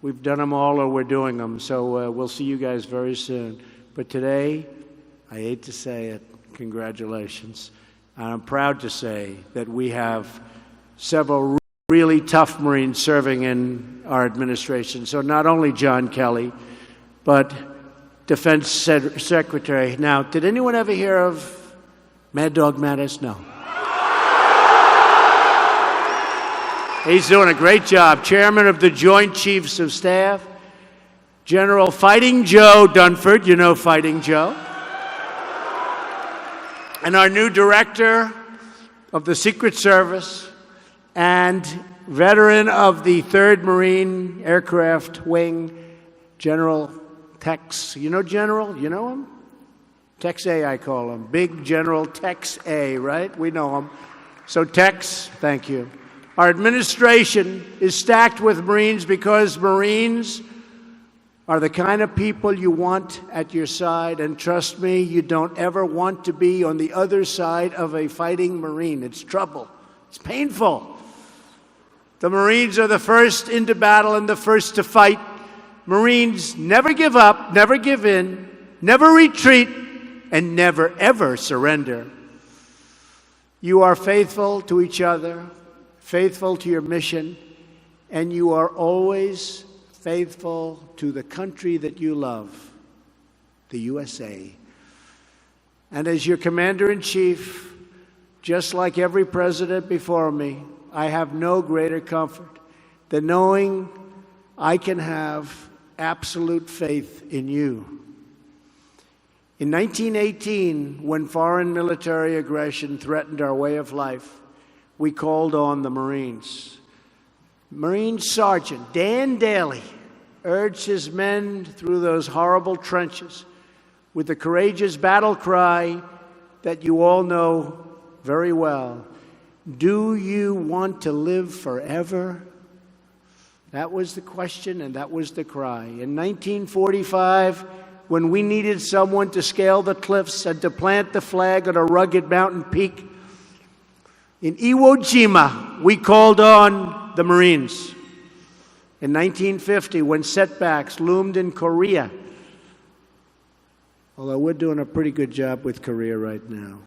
We've done them all or we're doing them. So we'll see you guys very soon. But today, I hate to say it, congratulations. And I'm proud to say that we have several really tough Marines serving in our administration. So not only John Kelly, but Defense Secretary. Now, did anyone ever hear of Mad Dog Mattis? No. He's doing a great job. Chairman of the Joint Chiefs of Staff, General Fighting Joe Dunford. You know Fighting Joe. And our new director of the Secret Service and veteran of the 3rd Marine Aircraft Wing, General Tex. You know General? You know him? Tex A, I call him. Big General Tex A, right? We know him. So Tex, thank you. Our administration is stacked with Marines because Marines are the kind of people you want at your side. And trust me, you don't ever want to be on the other side of a fighting Marine. It's trouble. It's painful. The Marines are the first into battle and the first to fight. Marines never give up, never give in, never retreat, and never, ever surrender. You are faithful to each other, faithful to your mission, and you are always faithful to the country that you love, the USA. And as your commander-in-chief, just like every president before me, I have no greater comfort than knowing I can have absolute faith in you. In 1918, when foreign military aggression threatened our way of life, we called on the Marines. Marine Sergeant Dan Daly urged his men through those horrible trenches with the courageous battle cry that you all know very well. Do you want to live forever? That was the question and that was the cry. In 1945, when we needed someone to scale the cliffs and to plant the flag on a rugged mountain peak, in Iwo Jima, we called on the Marines. In 1950, when setbacks loomed in Korea, although we're doing a pretty good job with Korea right now.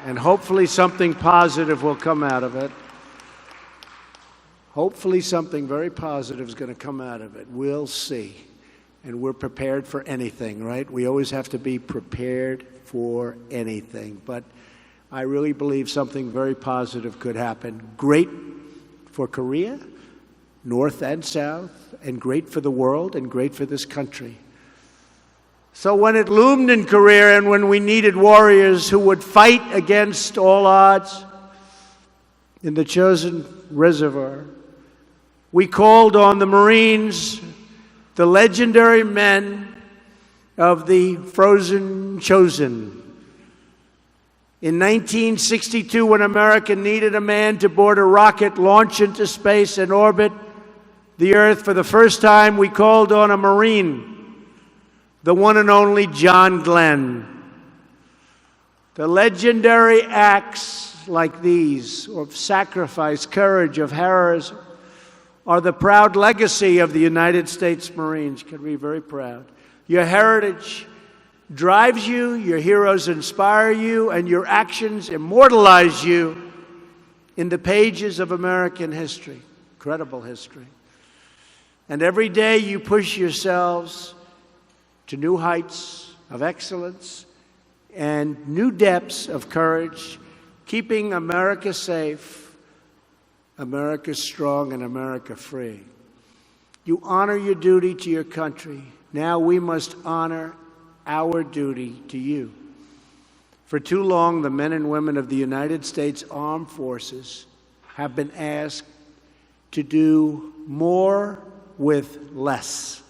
And hopefully something positive will come out of it. Hopefully something very positive is going to come out of it. We'll see. And we're prepared for anything, right? We always have to be prepared for anything. But I really believe something very positive could happen. Great for Korea, North and South, and great for the world, and great for this country. So when it loomed in Korea and when we needed warriors who would fight against all odds in the chosen reservoir, we called on the Marines, the legendary men of the Frozen Chosen. In 1962, when America needed a man to board a rocket, launch into space, and orbit the Earth, for the first time, we called on a Marine, the one and only John Glenn. The legendary acts like these, of sacrifice, courage, of heroism, are the proud legacy of the United States Marines. You can be very proud. Your heritage drives you, your heroes inspire you, and your actions immortalize you in the pages of American history, incredible history. And every day you push yourselves to new heights of excellence and new depths of courage, keeping America safe, America strong, and America free. You honor your duty to your country. Now we must honor our duty to you. For too long, the men and women of the United States Armed Forces have been asked to do more with less.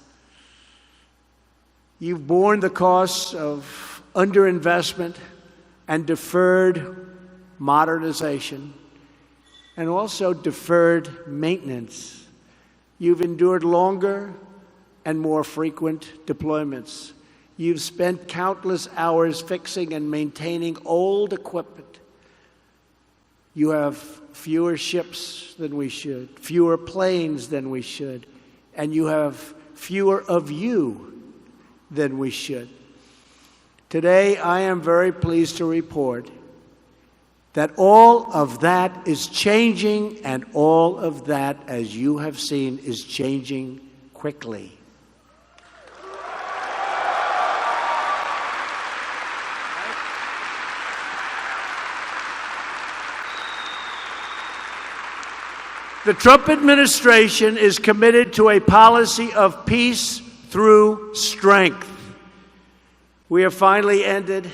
You've borne the costs of underinvestment and deferred modernization, and also deferred maintenance. You've endured longer and more frequent deployments. You've spent countless hours fixing and maintaining old equipment. You have fewer ships than we should, fewer planes than we should, and you have fewer of you than we should. Today, I am very pleased to report that all of that is changing, and all of that, as you have seen, is changing quickly. The Trump administration is committed to a policy of peace through strength. We have finally ended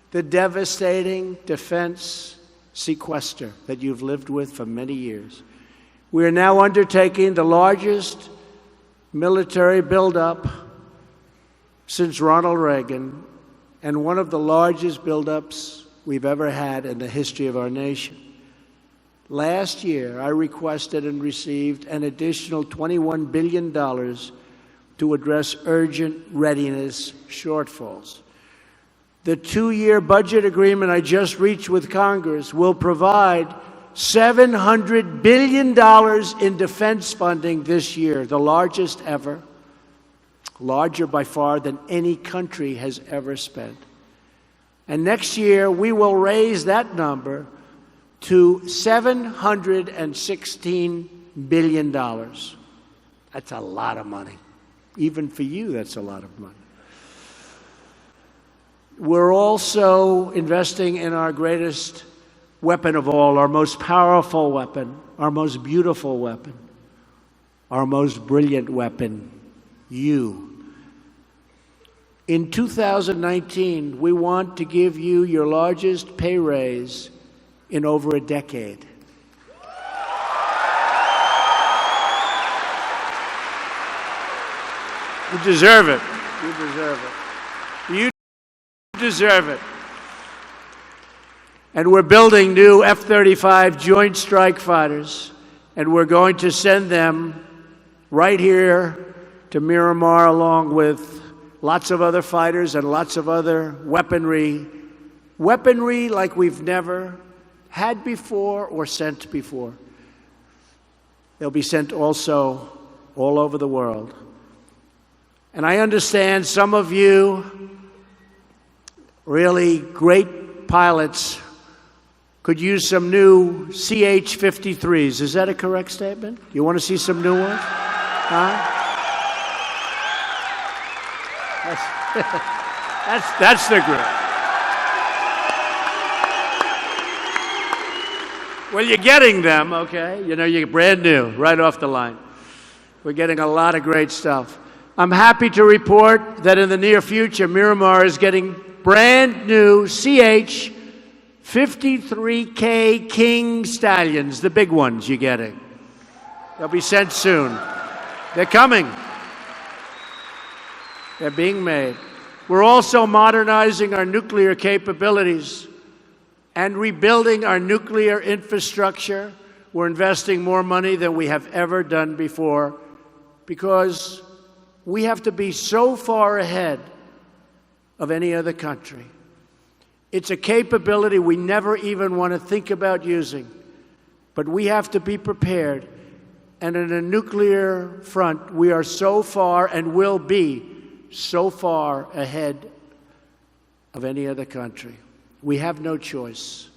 the devastating defense sequester that you've lived with for many years. We are now undertaking the largest military buildup since Ronald Reagan, and one of the largest buildups we've ever had in the history of our nation. Last year, I requested and received an additional $21 billion to address urgent readiness shortfalls. The two-year budget agreement I just reached with Congress will provide $700 billion in defense funding this year, the largest ever, larger by far than any country has ever spent. And next year, we will raise that number to $716 billion. That's a lot of money. Even for you, that's a lot of money. We're also investing in our greatest weapon of all, our most powerful weapon, our most beautiful weapon, our most brilliant weapon, you. In 2019, we want to give you your largest pay raise in over a decade. You deserve it. You deserve it. You deserve it. And we're building new F-35 Joint Strike Fighters, and we're going to send them right here to Miramar along with lots of other fighters and lots of other weaponry like we've never had before or sent before. They'll be sent also all over the world. And I understand some of you, really great pilots, could use some new CH-53s. Is that a correct statement? You want to see some new ones? Huh? That's the group. Well, you're getting them, okay? You know, you're brand new, right off the line. We're getting a lot of great stuff. I'm happy to report that in the near future, Miramar is getting brand new CH-53K King Stallions, the big ones you're getting. They'll be sent soon. They're coming. They're being made. We're also modernizing our nuclear capabilities and rebuilding our nuclear infrastructure. We're investing more money than we have ever done before because we have to be so far ahead of any other country. It's a capability we never even want to think about using, but we have to be prepared. And in a nuclear front, we are so far and will be so far ahead of any other country. We have no choice.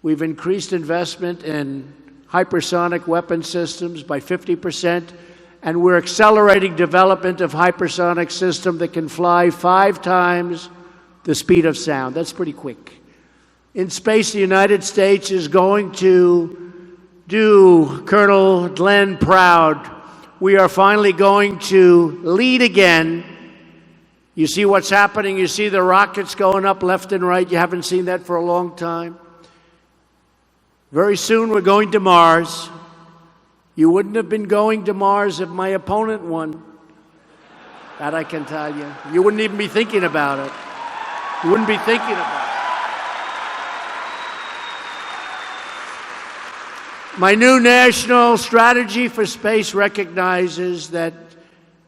We've increased investment in hypersonic weapon systems by 50%, and we're accelerating development of hypersonic system that can fly 5 times the speed of sound. That's pretty quick. In space, the United States is going to do Colonel Glenn proud. We are finally going to lead again. You see what's happening. You see the rockets going up left and right. You haven't seen that for a long time. Very soon we're going to Mars. You wouldn't have been going to Mars if my opponent won. That I can tell you. You wouldn't even be thinking about it. You wouldn't be thinking about it. My new national strategy for space recognizes that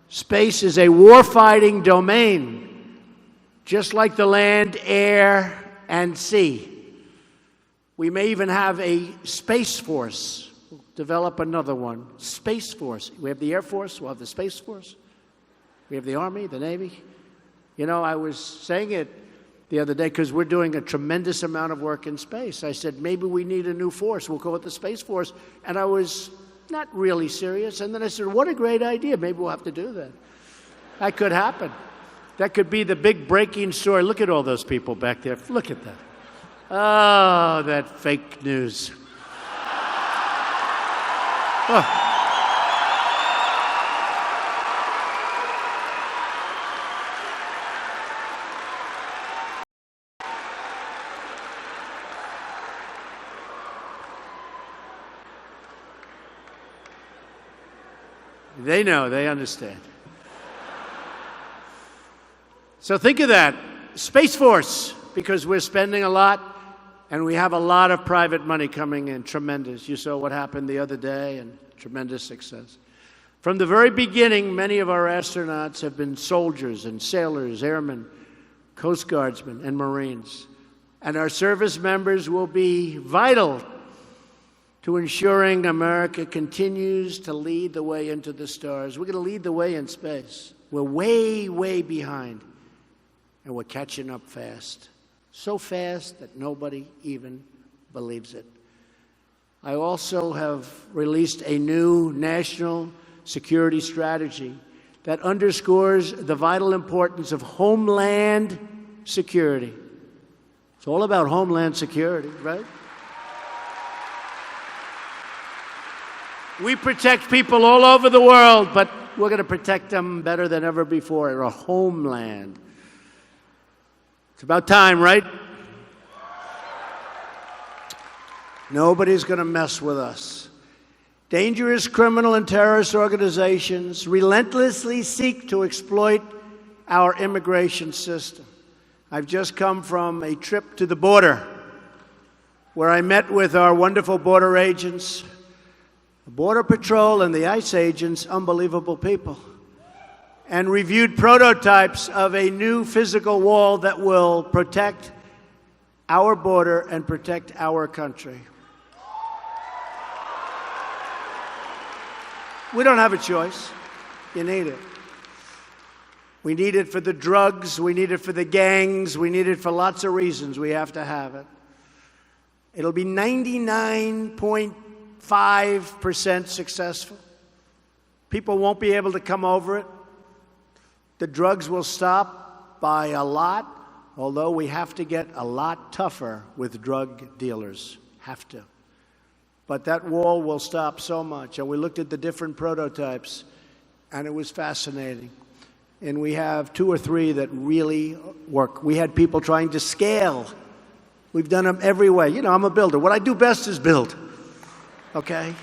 space is a warfighting domain, just like the land, air, and sea. We may even have a Space Force. We'll develop another one. Space Force. We have the Air Force. We'll have the Space Force. We have the Army, the Navy. You know, I was saying it the other day because we're doing a tremendous amount of work in space. I said, maybe we need a new force. We'll call it the Space Force. And I was not really serious. And then I said, what a great idea. Maybe we'll have to do that. That could happen. That could be the big breaking story. Look at all those people back there. Look at that. Oh, that fake news. Oh. They know, they understand. So think of that, Space Force, because we're spending a lot and we have a lot of private money coming in, tremendous. You saw what happened the other day, and tremendous success. From the very beginning, many of our astronauts have been soldiers and sailors, airmen, Coast Guardsmen, and Marines. And our service members will be vital to ensuring America continues to lead the way into the stars. We're going to lead the way in space. We're way, way behind, and we're catching up fast. So fast that nobody even believes it. I also have released a new national security strategy that underscores the vital importance of homeland security. It's all about homeland security, right? We protect people all over the world, but we're going to protect them better than ever before in our homeland. It's about time, right? Nobody's going to mess with us. Dangerous criminal and terrorist organizations relentlessly seek to exploit our immigration system. I've just come from a trip to the border where I met with our wonderful border agents, the Border Patrol and the ICE agents, unbelievable people, and reviewed prototypes of a new physical wall that will protect our border and protect our country. We don't have a choice. You need it. We need it for the drugs. We need it for the gangs. We need it for lots of reasons. We have to have it. It'll be 99.5% successful. People won't be able to come over it. The drugs will stop by a lot, although we have to get a lot tougher with drug dealers. Have to. But that wall will stop so much. And we looked at the different prototypes, and it was fascinating. And we have 2 or 3 that really work. We had people trying to scale. We've done them every way. You know, I'm a builder. What I do best is build. Okay?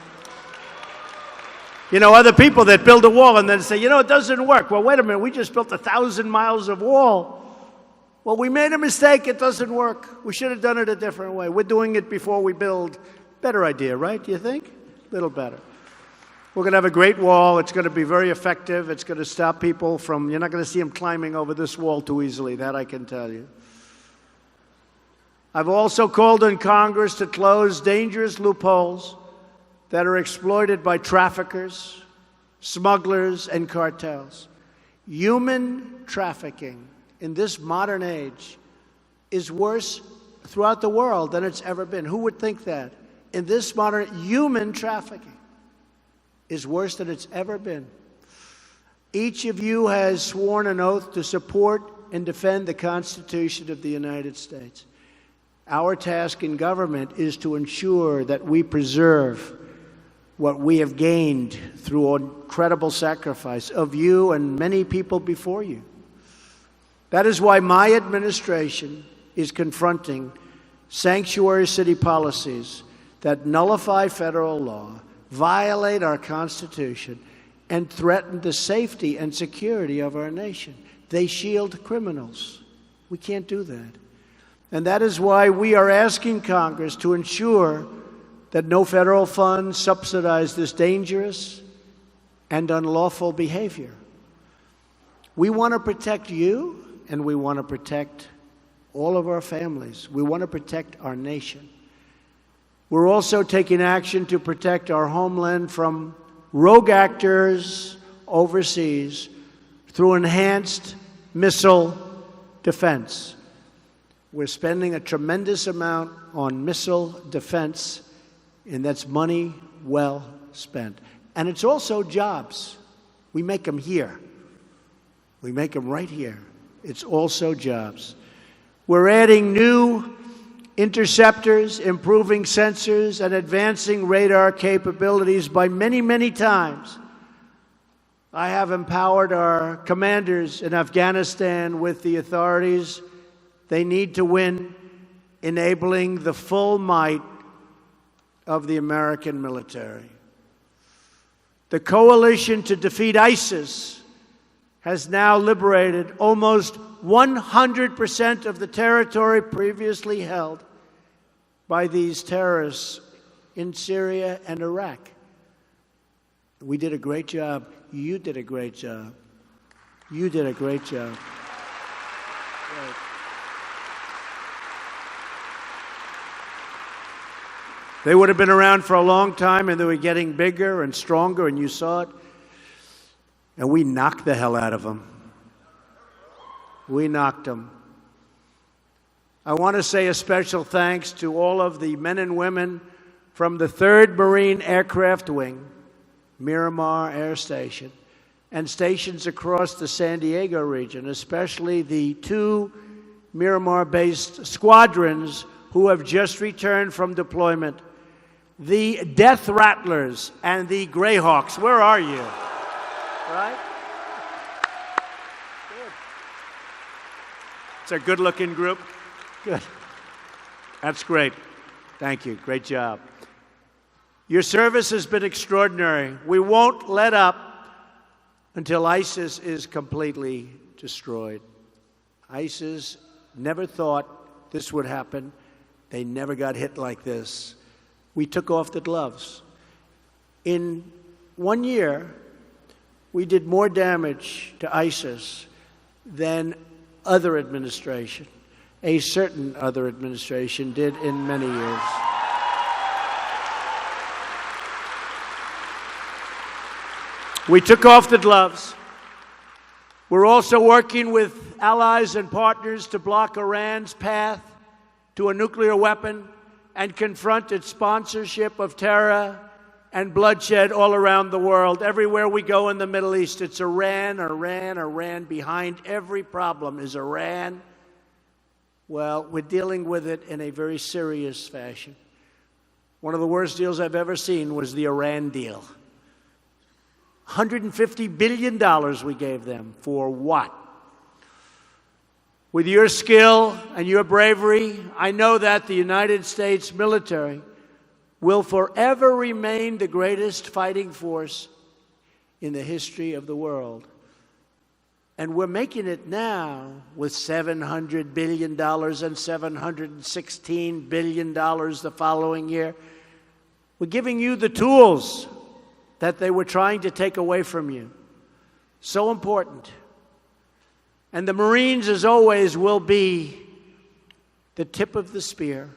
You know, other people that build a wall and then say, you know, it doesn't work. Well, wait a minute. We just built 1,000 miles of wall. Well, we made a mistake. It doesn't work. We should have done it a different way. We're doing it before we build. Better idea, right? Do you think? A little better. We're going to have a great wall. It's going to be very effective. It's going to stop people from, you're not going to see them climbing over this wall too easily. That I can tell you. I've also called on Congress to close dangerous loopholes that are exploited by traffickers, smugglers, and cartels. Human trafficking in this modern age is worse throughout the world than it's ever been. Who would think that? In this modern, human trafficking is worse than it's ever been. Each of you has sworn an oath to support and defend the Constitution of the United States. Our task in government is to ensure that we preserve what we have gained through incredible sacrifice of you and many people before you. That is why my administration is confronting sanctuary city policies that nullify federal law, violate our Constitution, and threaten the safety and security of our nation. They shield criminals. We can't do that. And that is why we are asking Congress to ensure that no federal funds subsidize this dangerous and unlawful behavior. We want to protect you, and we want to protect all of our families. We want to protect our nation. We're also taking action to protect our homeland from rogue actors overseas through enhanced missile defense. We're spending a tremendous amount on missile defense, and that's money well spent. And it's also jobs. We make them here. We make them right here. It's also jobs. We're adding new interceptors, improving sensors, and advancing radar capabilities by many, many times. I have empowered our commanders in Afghanistan with the authorities they need to win, enabling the full might of the American military. The coalition to defeat ISIS has now liberated almost 100% of the territory previously held by these terrorists in Syria and Iraq. We did a great job. You did a great job. You did a great job. Right. They would have been around for a long time, and they were getting bigger and stronger, and you saw it. And we knocked the hell out of them. We knocked them. I want to say a special thanks to all of the men and women from the 3rd Marine Aircraft Wing, Miramar Air Station, and stations across the San Diego region, especially the 2 Miramar-based squadrons who have just returned from deployment, the Death Rattlers and the Greyhawks. Where are you? Right? Good. It's a good-looking group. Good. That's great. Thank you. Great job. Your service has been extraordinary. We won't let up until ISIS is completely destroyed. ISIS never thought this would happen. They never got hit like this. We took off the gloves. In 1 year, we did more damage to ISIS than other administration, a certain other administration did in many years. We took off the gloves. We're also working with allies and partners to block Iran's path to a nuclear weapon and confront its sponsorship of terror and bloodshed all around the world. Everywhere we go in the Middle East, it's Iran, Iran, Iran. Behind every problem is Iran. Well, we're dealing with it in a very serious fashion. One of the worst deals I've ever seen was the Iran deal. $150 billion we gave them. For what? With your skill and your bravery, I know that the United States military will forever remain the greatest fighting force in the history of the world. And we're making it now with $700 billion and $716 billion the following year. We're giving you the tools that they were trying to take away from you. So important. And the Marines, as always, will be the tip of the spear.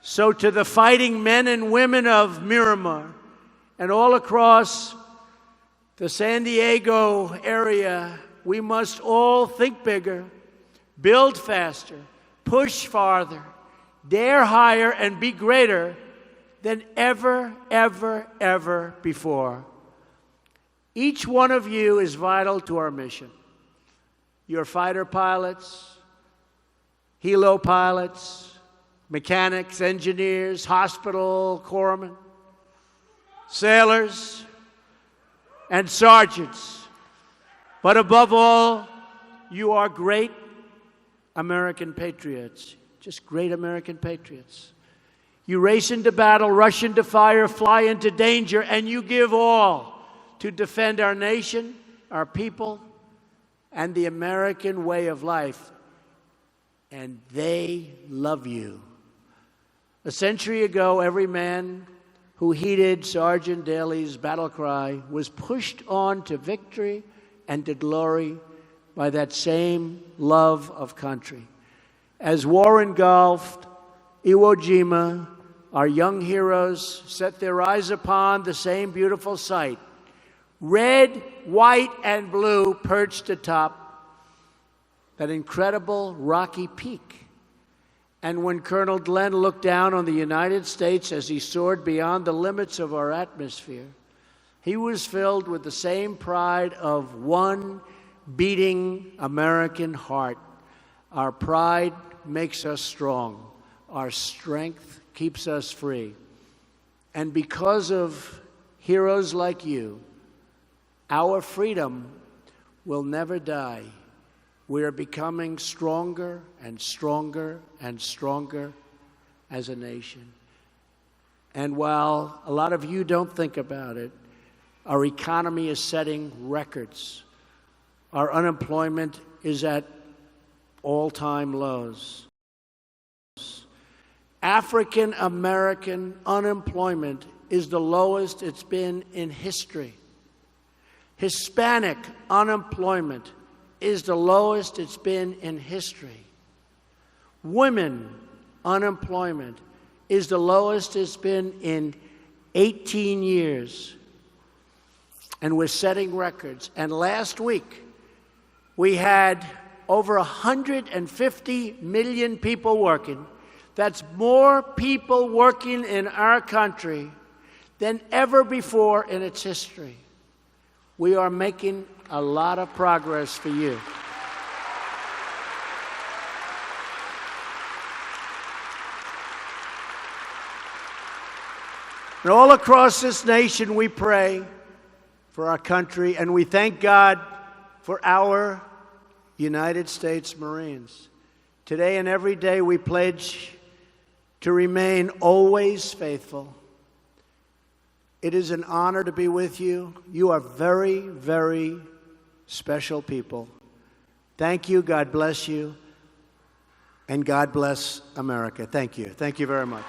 So to the fighting men and women of Miramar and all across the San Diego area, we must all think bigger, build faster, push farther, dare higher, and be greater than ever, ever, ever before. Each one of you is vital to our mission. Your fighter pilots, helo pilots, mechanics, engineers, hospital corpsmen, sailors, and sergeants. But above all, you are great American patriots, just great American patriots. You race into battle, rush into fire, fly into danger, and you give all to defend our nation, our people, and the American way of life. And they love you. A century ago, every man who heeded Sergeant Daly's battle cry was pushed on to victory and to glory by that same love of country. As war engulfed Iwo Jima, our young heroes set their eyes upon the same beautiful sight. Red, white, and blue perched atop that incredible rocky peak. And when Colonel Glenn looked down on the United States as he soared beyond the limits of our atmosphere, he was filled with the same pride of one beating American heart. Our pride makes us strong. Our strength keeps us free. And because of heroes like you, our freedom will never die. We are becoming stronger and stronger and stronger as a nation. And while a lot of you don't think about it, our economy is setting records. Our unemployment is at all-time lows. African American unemployment is the lowest it's been in history. Hispanic unemployment is the lowest it's been in history. Women unemployment is the lowest it's been in 18 years. And we're setting records. And last week, we had over 150 million people working. That's more people working in our country than ever before in its history. We are making a lot of progress for you. And all across this nation, we pray for our country, and we thank God for our United States Marines. Today and every day, we pledge to remain always faithful. It is an honor to be with you. You are very, very special people. Thank you. God bless you. And God bless America. Thank you. Thank you very much.